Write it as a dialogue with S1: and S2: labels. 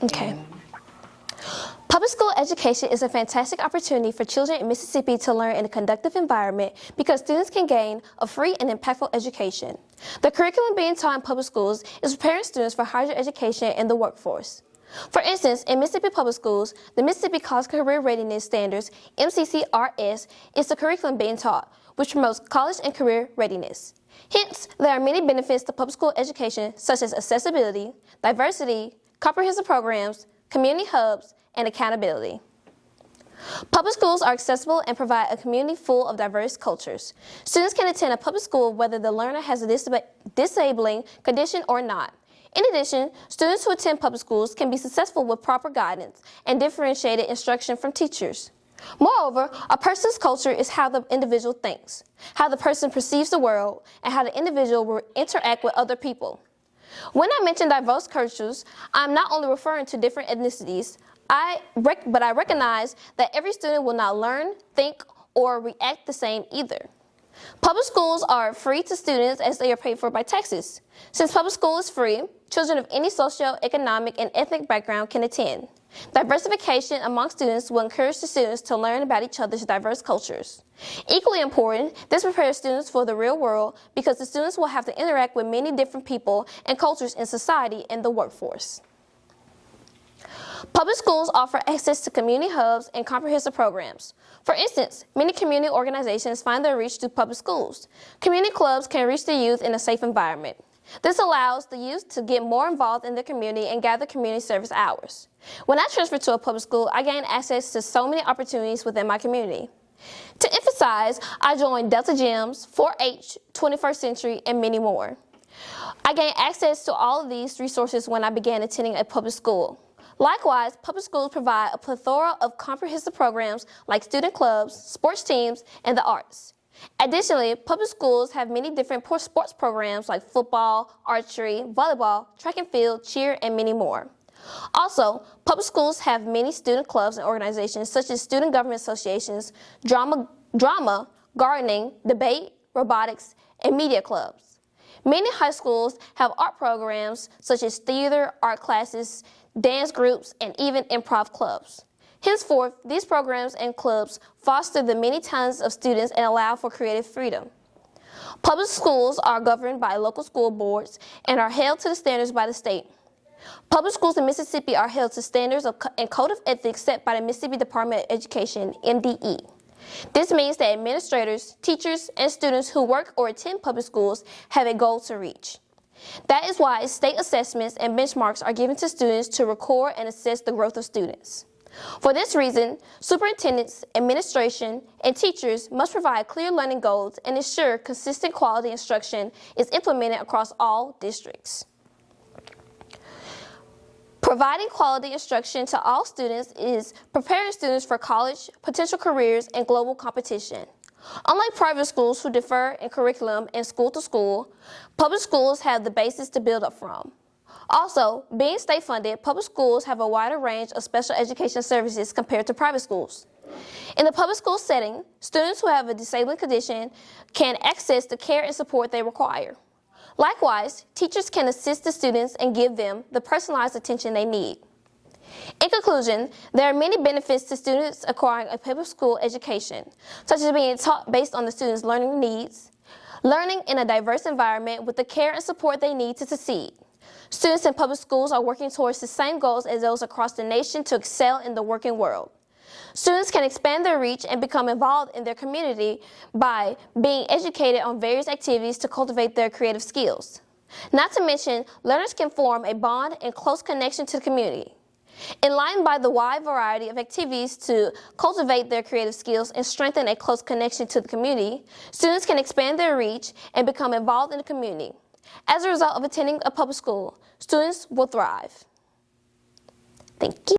S1: Okay. Public school education is a fantastic opportunity for children in Mississippi to learn in a conducive environment because students can gain a free and impactful education. The curriculum being taught in public schools is preparing students for higher education and the workforce. For instance, in Mississippi public schools, the Mississippi College Career Readiness Standards, MCCRS, is the curriculum being taught, which promotes college and career readiness. Hence, there are many benefits to public school education such as accessibility, diversity, comprehensive programs, community hubs, and accountability. Public schools are accessible and provide a community full of diverse cultures. Students can attend a public school whether the learner has a disabling condition or not. In addition, students who attend public schools can be successful with proper guidance and differentiated instruction from teachers. Moreover, a person's culture is how the individual thinks, how the person perceives the world, and how the individual will interact with other people. When I mention diverse cultures, I'm not only referring to different ethnicities, but I recognize that every student will not learn, think, or react the same either. Public schools are free to students as they are paid for by taxes. Since public school is free, children of any socioeconomic and ethnic background can attend. Diversification among students will encourage the students to learn about each other's diverse cultures. Equally important, this prepares students for the real world because the students will have to interact with many different people and cultures in society and the workforce. Public schools offer access to community hubs and comprehensive programs. For instance, many community organizations find their reach through public schools. Community clubs can reach the youth in a safe environment. This allows the youth to get more involved in their community and gather community service hours. When I transferred to a public school, I gained access to so many opportunities within my community. To emphasize, I joined Delta Gyms, 4-H, 21st Century, and many more. I gained access to all of these resources when I began attending a public school. Likewise, public schools provide a plethora of comprehensive programs like student clubs, sports teams, and the arts. Additionally, public schools have many different sports programs like football, archery, volleyball, track and field, cheer, and many more. Also, public schools have many student clubs and organizations such as student government associations, drama, gardening, debate, robotics, and media clubs. Many high schools have art programs such as theater, art classes, dance groups, and even improv clubs. Henceforth, these programs and clubs foster the many talents of students and allow for creative freedom. Public schools are governed by local school boards and are held to the standards by the state. Public schools in Mississippi are held to standards and code of ethics set by the Mississippi Department of Education, MDE. This means that administrators, teachers, and students who work or attend public schools have a goal to reach. That is why state assessments and benchmarks are given to students to record and assess the growth of students. For this reason, superintendents, administration, and teachers must provide clear learning goals and ensure consistent quality instruction is implemented across all districts. Providing quality instruction to all students is preparing students for college, potential careers, and global competition. Unlike private schools who differ in curriculum and school to school, public schools have the basis to build up from. Also, being state-funded, public schools have a wider range of special education services compared to private schools. In the public school setting, students who have a disabling condition can access the care and support they require. Likewise, teachers can assist the students and give them the personalized attention they need. In conclusion, there are many benefits to students acquiring a public school education, such as being taught based on the students' learning needs, learning in a diverse environment with the care and support they need to succeed. Students in public schools are working towards the same goals as those across the nation to excel in the working world. Students can expand their reach and become involved in their community by being educated on various activities to cultivate their creative skills. Not to mention, learners can form a bond and close connection to the community. Enlightened by the wide variety of activities to cultivate their creative skills and strengthen a close connection to the community, students can expand their reach and become involved in the community. As a result of attending a public school, students will thrive. Thank you.